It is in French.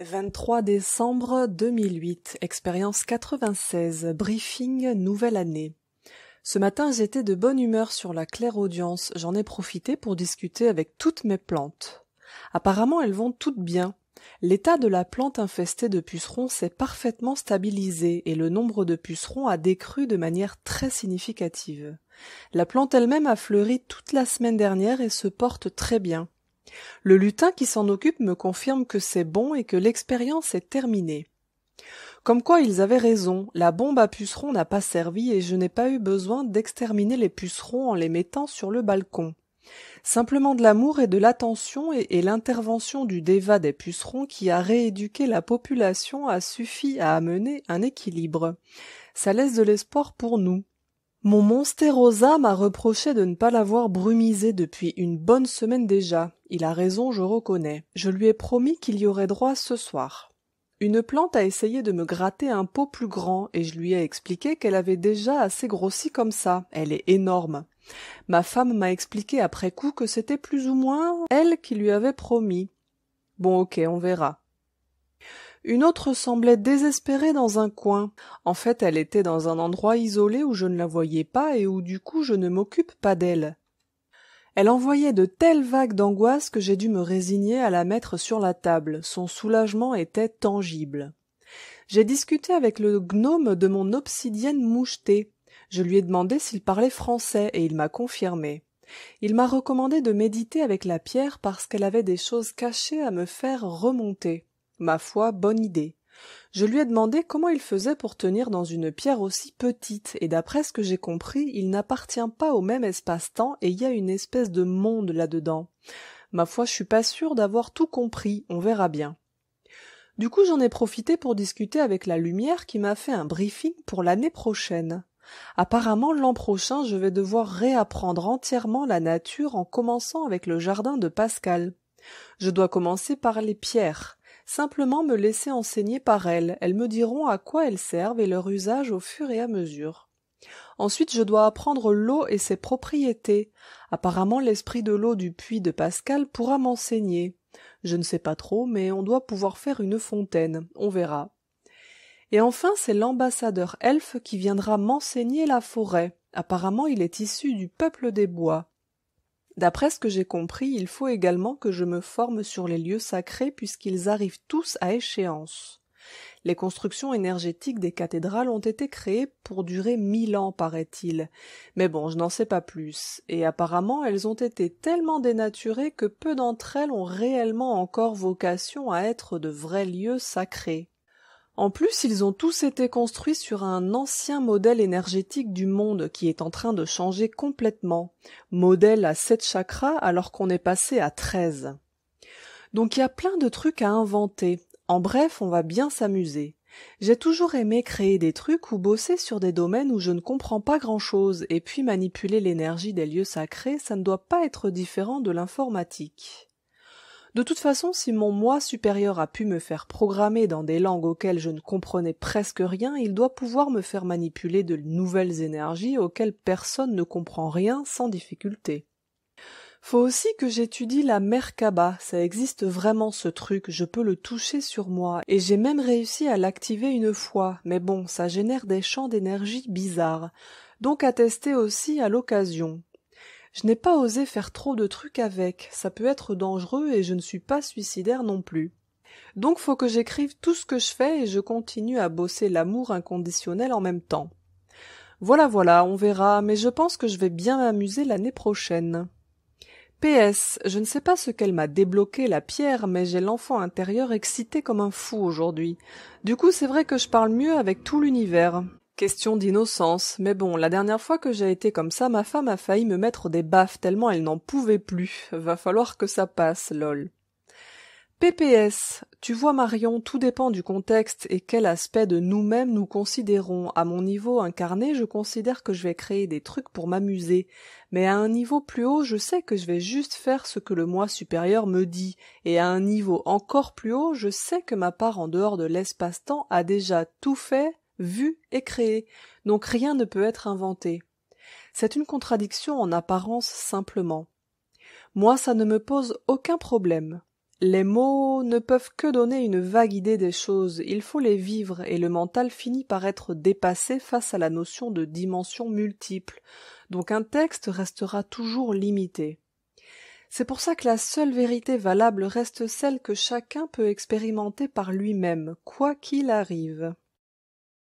23 décembre 2008, expérience 96, briefing nouvelle année. Ce matin, j'étais de bonne humeur sur la clairaudience. J'en ai profité pour discuter avec toutes mes plantes. Apparemment, elles vont toutes bien. L'état de la plante infestée de pucerons s'est parfaitement stabilisé et le nombre de pucerons a décru de manière très significative. La plante elle-même a fleuri toute la semaine dernière et se porte très bien. Le lutin qui s'en occupe me confirme que c'est bon et que l'expérience est terminée. Comme quoi ils avaient raison, la bombe à pucerons n'a pas servi et je n'ai pas eu besoin d'exterminer les pucerons en les mettant sur le balcon. Simplement de l'amour et de l'attention et l'intervention du déva des pucerons qui a rééduqué la population a suffi à amener un équilibre. Ça laisse de l'espoir pour nous. Mon Monsterosa m'a reproché de ne pas l'avoir brumisé depuis une bonne semaine déjà. Il a raison, je reconnais. Je lui ai promis qu'il y aurait droit ce soir. Une plante a essayé de me gratter un pot plus grand et je lui ai expliqué qu'elle avait déjà assez grossi comme ça. Elle est énorme. Ma femme m'a expliqué après coup que c'était plus ou moins elle qui lui avait promis. Bon, ok, on verra. Une autre semblait désespérée dans un coin. En fait, elle était dans un endroit isolé où je ne la voyais pas et où du coup je ne m'occupe pas d'elle. Elle envoyait de telles vagues d'angoisse que j'ai dû me résigner à la mettre sur la table. Son soulagement était tangible. J'ai discuté avec le gnome de mon obsidienne mouchetée. Je lui ai demandé s'il parlait français et il m'a confirmé. Il m'a recommandé de méditer avec la pierre parce qu'elle avait des choses cachées à me faire remonter. Ma foi, bonne idée. Je lui ai demandé comment il faisait pour tenir dans une pierre aussi petite, et d'après ce que j'ai compris, il n'appartient pas au même espace-temps et il y a une espèce de monde là-dedans. Ma foi, je suis pas sûre d'avoir tout compris, on verra bien. Du coup, j'en ai profité pour discuter avec la lumière qui m'a fait un briefing pour l'année prochaine. Apparemment, l'an prochain, je vais devoir réapprendre entièrement la nature en commençant avec le jardin de Pascal. Je dois commencer par les pierres. Simplement me laisser enseigner par elles me diront à quoi elles servent et leur usage au fur et à mesure. Ensuite je dois apprendre l'eau et ses propriétés. Apparemment l'esprit de l'eau du puits de Pascal pourra m'enseigner. Je ne sais pas trop, mais on doit pouvoir faire une fontaine, on verra. Et enfin c'est l'ambassadeur elfe qui viendra m'enseigner la forêt. Apparemment il est issu du peuple des bois. D'après ce que j'ai compris, il faut également que je me forme sur les lieux sacrés puisqu'ils arrivent tous à échéance. Les constructions énergétiques des cathédrales ont été créées pour durer 1000 ans, paraît-il. Mais bon, je n'en sais pas plus. Et apparemment, elles ont été tellement dénaturées que peu d'entre elles ont réellement encore vocation à être de vrais lieux sacrés. En plus, ils ont tous été construits sur un ancien modèle énergétique du monde qui est en train de changer complètement. Modèle à 7 chakras alors qu'on est passé à 13. Donc il y a plein de trucs à inventer. En bref, on va bien s'amuser. J'ai toujours aimé créer des trucs ou bosser sur des domaines où je ne comprends pas grand-chose, et puis manipuler l'énergie des lieux sacrés, ça ne doit pas être différent de l'informatique. De toute façon, si mon moi supérieur a pu me faire programmer dans des langues auxquelles je ne comprenais presque rien, il doit pouvoir me faire manipuler de nouvelles énergies auxquelles personne ne comprend rien sans difficulté. Faut aussi que j'étudie la Merkaba, ça existe vraiment ce truc, je peux le toucher sur moi, et j'ai même réussi à l'activer une fois, mais bon, ça génère des champs d'énergie bizarres, donc à tester aussi à l'occasion. Je n'ai pas osé faire trop de trucs avec, ça peut être dangereux et je ne suis pas suicidaire non plus. Donc faut que j'écrive tout ce que je fais et je continue à bosser l'amour inconditionnel en même temps. Voilà, on verra, mais je pense que je vais bien m'amuser l'année prochaine. PS, je ne sais pas ce qu'elle m'a débloqué la pierre, mais j'ai l'enfant intérieur excité comme un fou aujourd'hui. Du coup, c'est vrai que je parle mieux avec tout l'univers. Question d'innocence, mais bon, la dernière fois que j'ai été comme ça, ma femme a failli me mettre des baffes tellement elle n'en pouvait plus. Va falloir que ça passe, lol. PPS, tu vois Marion, tout dépend du contexte et quel aspect de nous-mêmes nous considérons. À mon niveau incarné, je considère que je vais créer des trucs pour m'amuser, mais à un niveau plus haut, je sais que je vais juste faire ce que le moi supérieur me dit, et à un niveau encore plus haut, je sais que ma part en dehors de l'espace-temps a déjà tout fait, vu et créé, donc rien ne peut être inventé. C'est une contradiction en apparence simplement. Moi, ça ne me pose aucun problème. Les mots ne peuvent que donner une vague idée des choses, il faut les vivre et le mental finit par être dépassé face à la notion de dimension multiple, donc un texte restera toujours limité. C'est pour ça que la seule vérité valable reste celle que chacun peut expérimenter par lui-même, quoi qu'il arrive.